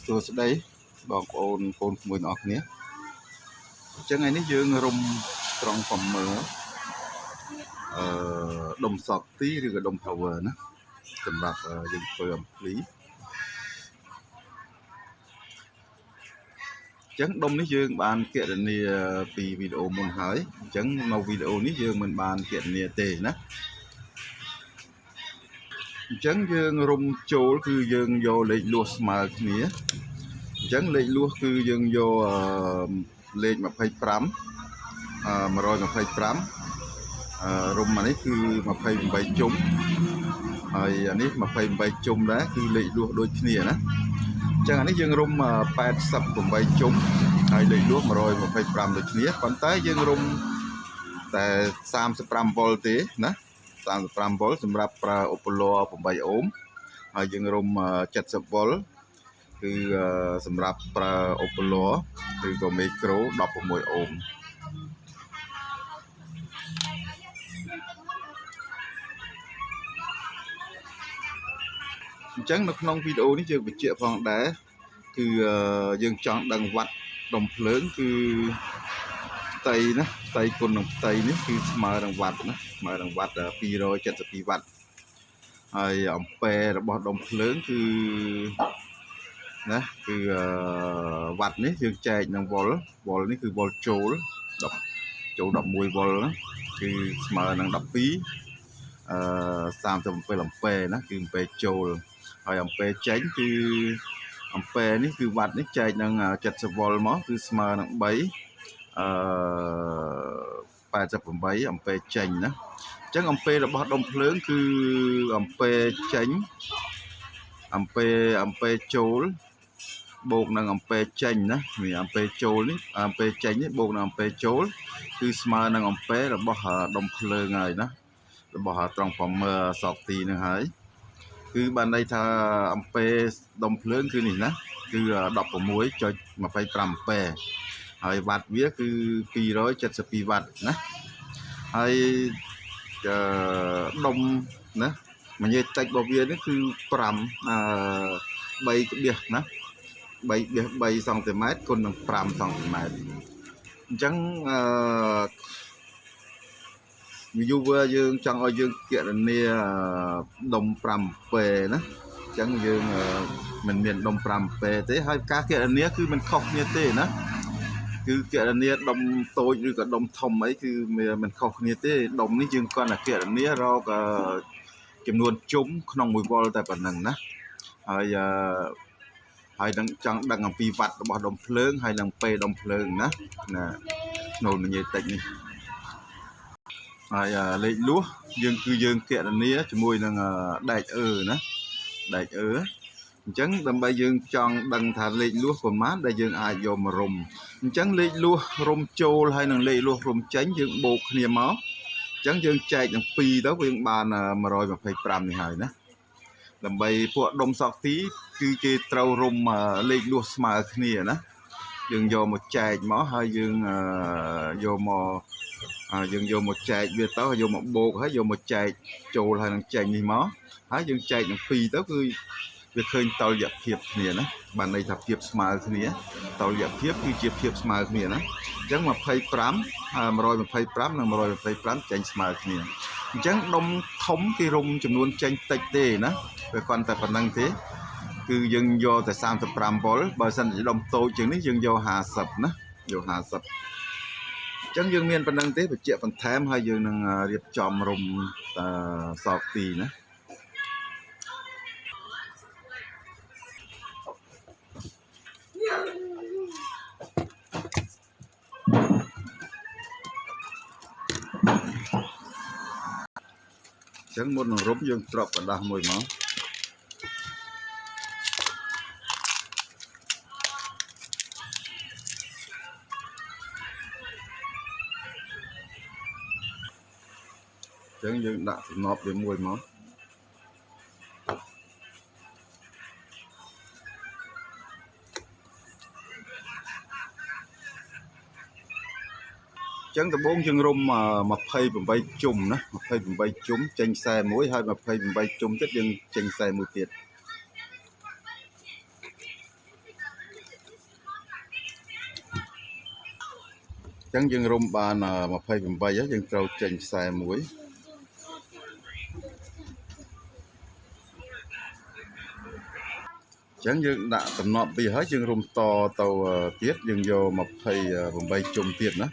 ตัวสดายบอกโอนโอนมือออกเนี้ยจังไงนี่ยืงรมตรองผมมือดมสอบตีหรือดม power นะสำหรับยืงเปิมlý chẳng đông ní dương bàn kiện này vì video muốn hỏi chẳng màu video ní dương mình bàn kiện này tệ nè chẳng dương rung chỗ cứ dương vô lệnh lúa mà nhé chẳng lệnh lúa cứ dương vô lệnh mà phải pram mà rồi mà phải pram rung mà đấy cứ mà phải bảy chung rồi anh ấy mà phải bảy chung đó cứ lệnh lúa đôi kia nè chẳng anh ấy dương rung mà phải sập cùng bảy chung hay lệnh lúa mà rồi mà phải pram đôi kia còn tới dương rung tại 35V thế nè 35V សម្រាប់ប្រើឧបលោ8អូមហើយយើងរុំ 70V គឺសម្រាប់ប្រើឧបលោឬក៏មីក្រូ16អូមអញ្ចឹងនៅក្នុងវីដេអូនេះយើងបញ្ជាក់ផងដែរគឺយើងចង់ដឹងវ៉ាត់ដុំភ្លើងគឺផ្ទៃណាផ្ទៃគុណនឹងផ្ទៃនេះគឺស្មើនឹងវ៉ាត់ណាស្មើនឹងវ៉ាត់272 វ៉ាត់ហើយអំពែរបស់ដុំភ្លើងគឺណាគឺវ៉ាត់នេះយើងចែកនឹងវ៉ុលនេះគឺវ៉ុលចូល11V ណាគឺស្មើនឹង12 37 អំពែណាគឺអំពែចូលហើយអំពែចេញគឺអំពែនេះគឺវ៉ាត់នេះចែកនឹង 70V មកគឺស្មើនឹង3 88 អំពែចេញណាអញ្ចឹងអំពែរបស់ដុំភ្លើងគឺអំពែចេញអំពែចូលបូកនឹងអំពែចេញណានេះអំពែចូលនេះអំពែចេញនេះបូកនឹងអំពែចូលគឺស្មើនឹងអំពែរបស់ដុំភ្លើងហើយណារបស់ត្រង់ប្រមើសកទីនឹងហើយគឺបានន័យថាអំពែដុំភ្លើងគឺនេះណាគឺ16.25 អំពែហើយវ៉ាត់វាគឺ272 វ៉ាត់ណាហើយដុំណាមួយញ៉េតិចរបស់វានេះគឺ3 ក្បៀសណា3 សង់ទីម៉ែត្រគុណនឹង5 សង់ទីម៉ែត្រអញ្ចឹងviewer យើងចង់ឲ្យយើងគណនាដុំ 5 ពេណាអញ្ចឹងយើងមិនមានដុំ 5 ពេទេហើយការគណនាគឺមិនខុសគ្នាទេណាគឺគណនាដុំតូចឬក៏ដុំធំអីគឺមិនខុសគ្នាទេដុំនេះយើងគាត់តែគណនារកចំនួនជុំក្នុង1 វ៉ុលតែប៉ុណ្្នឹងណាហើយនឹងចង់ដឹងអំពីវ៉ាត់របស់ដុំភ្លើងហើយនឹងពេដុំភ្លើងណាក្នុងនិយាយតិចនេះហើយលេខលួសយើងគណនាជាមួយនឹងដែកណាដែកអញ្ចឹងដើម្បីយើងចង់ដឹងថាលេខលួសប្រមាណដែលយើងអាចយកមករុំអញ្ចឹងលេខលួសរុំចូលហើយនឹងលេខលួសរុំចេញយើងបូកគ្នាមកអញ្ចឹងយើងចែកនឹង2ទៅយើងបាន125នេះហើយណាដើម្បីពួកដុំសក់ទីគឺគេត្រូវរុំលេខលួសស្មើគ្នាណាយើងយកមកចែកមកហើយយើងយកមកចែកវាទៅហើយយកមកបូកហើយយកមកចែកចូលហើយនឹងចេញនេះមកហើយយើងចែកនឹង2ទៅគឺវាឃើញតលយៈភាពគ្នាណាបានន័យថាភាពស្មើគ្នាតលយៈភាពគឺជាភាពស្មើគ្នាណាអញ្ចឹង125និង125ចេញស្មើគ្នាអញ្ចឹងដុំធំគេរុំចំនួនចេញតិចទេណាវាគ្រាន់តែប៉ុណ្្នឹងទេគឺយើងយកតែ 35V បើសិនជាដុំតូចជាងនេះយើងយក50ណាយក50អញ្ចឹងយើងមានប៉ុណ្្នឹងទេបញ្ជាក់បន្ថែមហើយយើងនឹងរៀបចំរុំសោកទីណាអញ្ចឹងមុននឹងរុំយើងត្រប់กระดาษមួយមក ចឹងយើងដាក់សំណប់វាមួយមកចឹងដំបូងយើងរុំ28ជុំណា28ជុំចេញខ្សែមួយហើយ28ជុំទៀតយើងចេញខ្សែមួយទៀតចឹងយើងរុំបាន28ហើយយើងត្រូវចេញខ្សែមួយចឹងយើងដាក់តំណប់វាហើយយើងរុំតទៅទៀតយើងយក28ជុំទៀតណា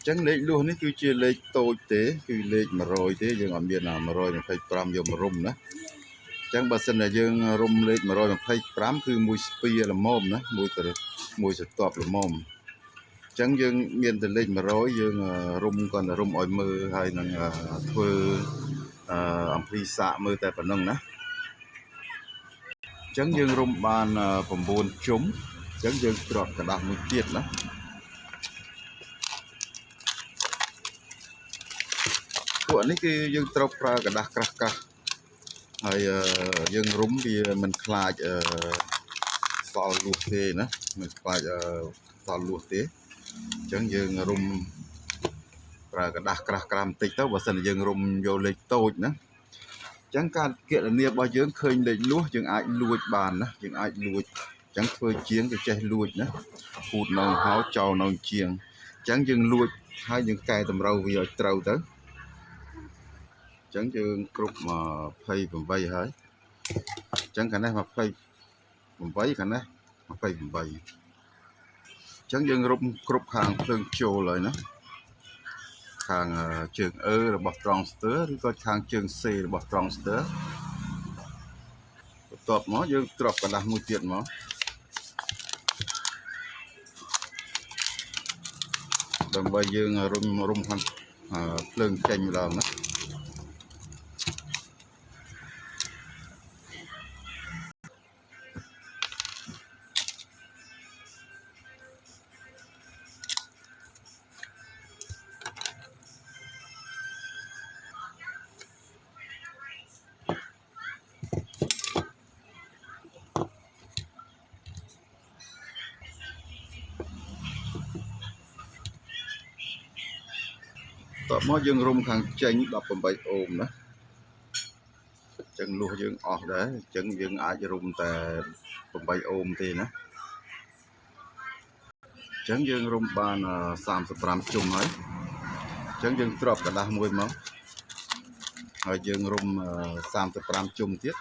ចឹងលេខលួសនេះគឺជាលេខតូចទេគឺលេខ100ទេយើងអត់មាន125យកមករុំណាចឹងបើសិនតែយើងរុំលេខ125គឺមួយស្ពាល្មមណាមួយស្រទាប់ល្មមចឹងយើងមានតែលេខ100យើងរុំគាត់រុំឲ្យមើលហើយនឹងធ្វើអំពីសាកមើលតែប៉ុណ្្នឹងណាចឹងយើងរុំបាន9ជុំចឹងយើងច្រត់กระดาษមួយទៀតណាពួកនេះគឺយើងត្រូវប្រើกระดาษក្រាស់ៗហើយយើងរុំវាមិនខ្លាចសល់លួសទេណាមិនខ្លាចសល់លួសទេអញ្ចឹងយើងរុំប្រើกระดาษក្រាស់ៗបន្តិចទៅបើសិនជាយើងរុំយកលេខតូចណាអញ្ចឹងការគណនារបស់យើងឃើញលេខលួសយើងអាចលួចបានណាយើងអាចលួចអញ្ចឹងធ្វើជាងគេចេះលួចណាពូតនៅហោចោលនៅជាងអញ្ចឹងយើងលួចហើយយើងកែតម្រូវវាឲ្យត្រូវទៅអញ្ចឹងយើងគ្រប់28ហើយអញ្ចឹងខាងនេះ28ខាងនេះ28អញ្ចឹងយើងរុំគ្រប់ខាងភ្លើងចូលហើយណាខាងជើងអឺរបស់ត្រង់ស្ទើឬក៏ខាងជើងសេរបស់ត្រង់ស្ទើបន្ទាប់មកយើងត្រប់กระดาษមួយទៀតមកដើម្បីយើងរុំខាងភ្លើងចេញម្ដងណាតមកយើងរុំខាងចេញ18អូមណាអញ្ចឹងលួសយើងអស់ដែរអញ្ចឹងយើងអាចរុំតែ8អូមទេណាអញ្ចឹងយើងរុំបាន35ជុំហើយអញ្ចឹងយើងត្រប់กระดาษមួយមកហើយយើងរុំ35ជុំទៀត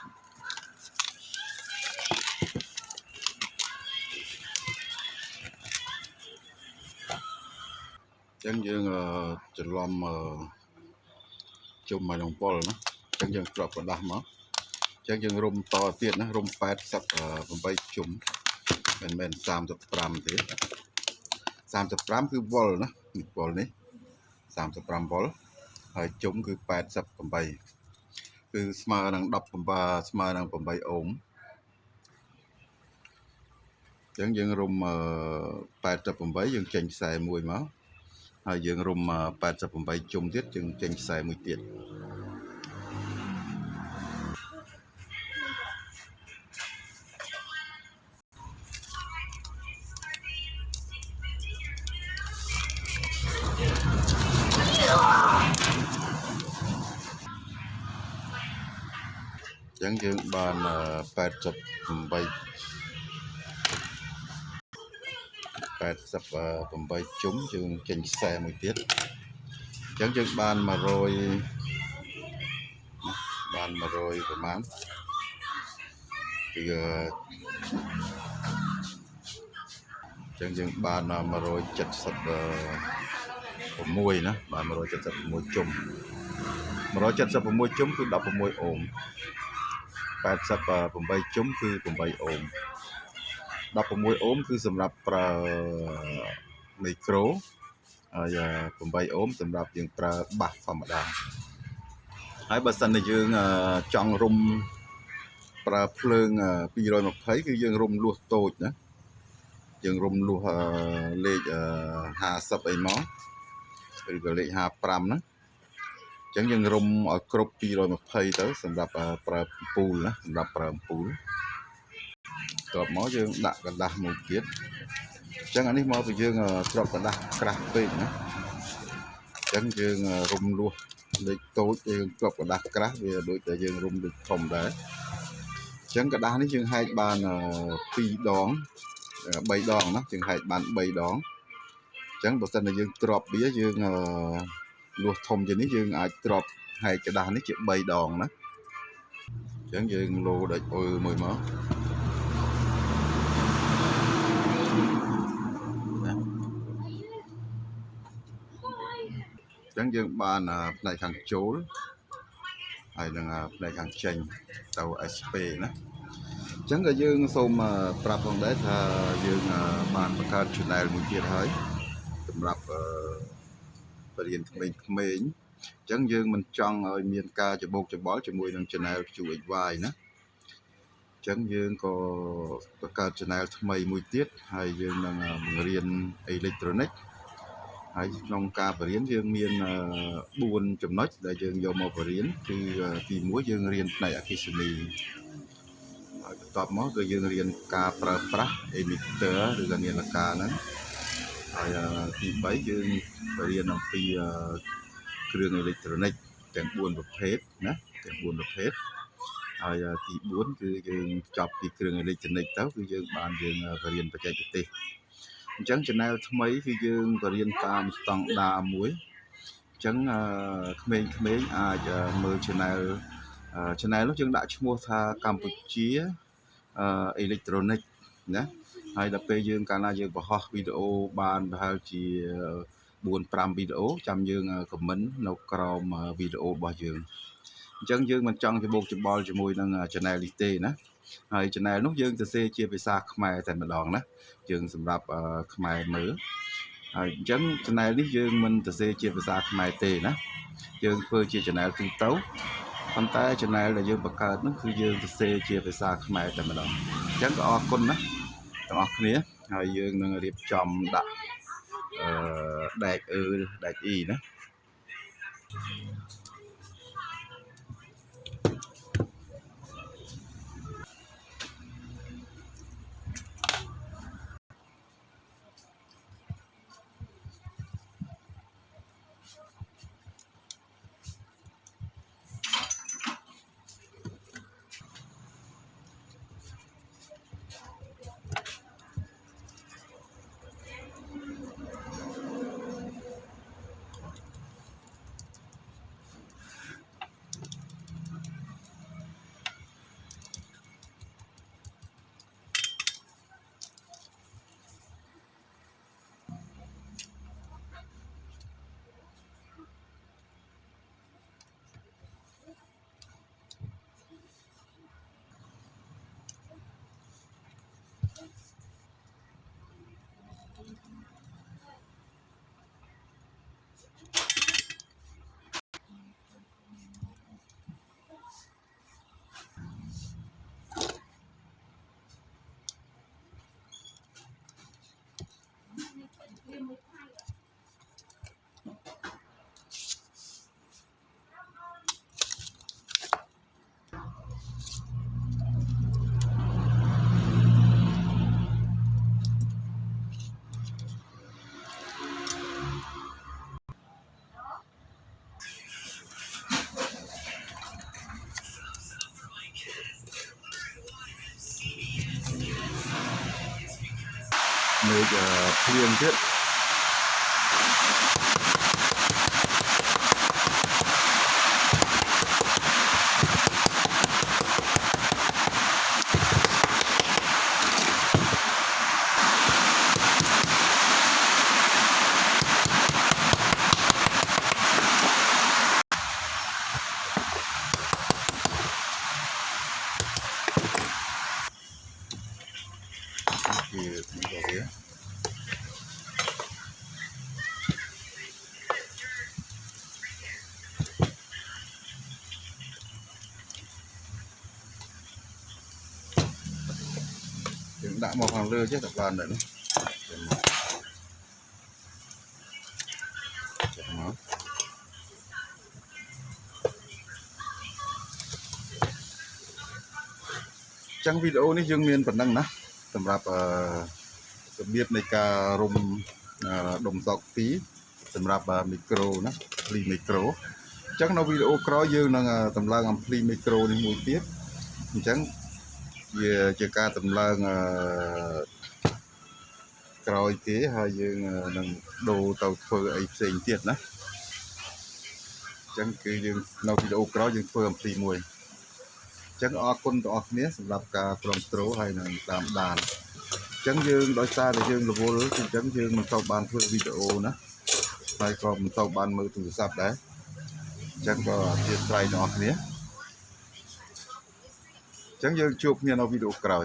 អញ្ចឹងយើងច្រឡំជុំមកក្នុងប៉ុលណាអញ្ចឹងយើងត្រប់กระดาษមកអញ្ចឹងយើងរុំតទៀតណារុំ88ជុំមិនមែន35ទេ35គឺវ៉ុលណាវ៉ុលនេះ35វ៉ុលហើយជុំគឺ88គឺស្មើនឹង18ស្មើនឹង8អូមអញ្ចឹងយើងរុំ88យើងចេញខ្សែមួយមកហើយយើងរុំ88ជុំទៀតយើងចេញខ្សែមួយទៀតអញ្ចឹងយើងបាន88ជុំយើងចេញខ្សែមួយទៀតអញ្ចឹងយើងបាន100ប្រមាណគឺអញ្ចឹងយើងបាន176ណាបាន176ជុំ176ជុំគឺ16អូម88ជុំគឺ8អូម16អូមគឺសម្រាប់ប្រើមីក្រូហើយ8អូមសម្រាប់យើងប្រើបាសធម្មតាហើយបើសិនជាយើងចង់រុំប្រើភ្លើង220គឺយើងរុំលួសតូចណា យើងរុំលុះលេខ50អីមកឬក៏លេខ55ហ្នឹងអញ្ចឹងយើងរុំឲ្យគ្រប់220ទៅសម្រាប់ប្រើអំពូលណាសម្រាប់ប្រើអំពូលបន្ទាប់មកយើងដាក់กระดาษមួយទៀតអញ្ចឹងអានេះមកពីយើងគ្រាប់กระดาษក្រាស់ពេកណាអញ្ចឹងយើងរុំលួសលេខតូចយើងគ្រាប់กระดาษក្រាស់វាដូចតែយើងរុំលេខធំដែរអញ្ចឹងกระดาษនេះយើងហែកបាន2ដង3ដងណាយើងហែកបាន3ដងអញ្ចឹងបើសិនតែយើងគ្រាប់វាយើងលួសធំជាងនេះយើងអាចគ្រាប់ហែកกระดาษនេះជា3ដងណាអញ្ចឹងយើងលោដាច់អុយមួយមកអញ្ចឹងយើងបានផ្នែកខាងចូលហើយនឹងផ្នែកខាងចេញទៅ SP ណាអញ្ចឹងក៏យើងសូមប្រាប់ផងដែរថាយើងបានបង្កើត channel មួយទៀតហើយសម្រាប់បរិញ្ញាក្មេងៗអញ្ចឹងយើងមិនចង់ឲ្យមានការច្បូកច្បល់ជាមួយនឹង channel QHY ណាអញ្ចឹងយើងក៏បង្កើត channel ថ្មីមួយទៀតហើយយើងនឹងបង្រៀនអេឡិចត្រូនិកហើយក្នុងការបរៀនយើងមាន4ចំណុចដែលយើងយកមកបរៀនគឺទី1យើងរៀនផ្នែកអគ្គិសនីហើយបន្ទាប់មកគឺយើងរៀនការប្រើប្រាស់ emitter ឬក៏នាឡិកាហ្នឹងហើយទី3យើងបរៀនអំពីគ្រឿងអេឡិចត្រូនិកទាំង4ប្រភេទណាទាំង4ប្រភេទហើយទី4គឺយើងចប់ពីគ្រឿងអេឡិចត្រូនិកទៅគឺយើងបានយើងបរៀនបច្ចេកទេសអញ្ចឹង channel ថ្មីគឺយើងបរៀនតាមស្តង់ដារមួយអញ្ចឹងក្មេងៗអាចមើល channel នោះយើងដាក់ឈ្មោះថាកម្ពុជាអេឡិចត្រូនិកណាហើយដល់ពេលយើងកាលណាយើងបង្ហោះវីដេអូបានប្រហែលជា4-5វីដេអូចាំយើង comment នៅក្រោមវីដេអូរបស់យើងអញ្ចឹងយើងមិនចង់ច្បូកច្បល់ជាមួយនឹង channel នេះទេណាហើយ channel នោះយើងសរសេរជាភាសាខ្មែរតែម្ដងណាយើងសម្រាប់ខ្មែរមើលហើយអញ្ចឹង channel នេះយើងមិនសរសេរជាភាសាខ្មែរទេណាយើងធ្វើជា channel ទូទៅប៉ុន្តែ channel ដែលយើងបង្កើតនោះគឺយើងសរសេរជាភាសាខ្មែរតែម្ដងអញ្ចឹងក៏អរគុណណាទាំងអស់គ្នាហើយយើងនឹងរៀបចំដាក់ដែកដែក E ណាមេឃភ្លៀងទៀតជាទីរបស់វាយើងដាក់មកខាងលើចេះតែបានដែរ chẳng video này dương miền phần năng ná sầm rạp biết này cả rùm đồng dọc phí sầm rạp micro ná pli micro chẳng nó video có dương là tầm lang ampli micro đi mùi tiếp chẳng về chơi ca tầm lang rồi kế hai dương đồ tàu phơi ấy xịn tiệt ná chẳng cứ dương nó video có dương phơi ampli mùi chẳng ở con tọt nhé sầm rạp cả control hay là làm đàn chẳng dương đôi xa để dương là vô lưới chẳng dương mình tàu bàn phơi video ná hay còn tàu bàn mơ từ sạp đấy chẳng có chia sẻ nó nhé chẳng dương chụp như nó video cày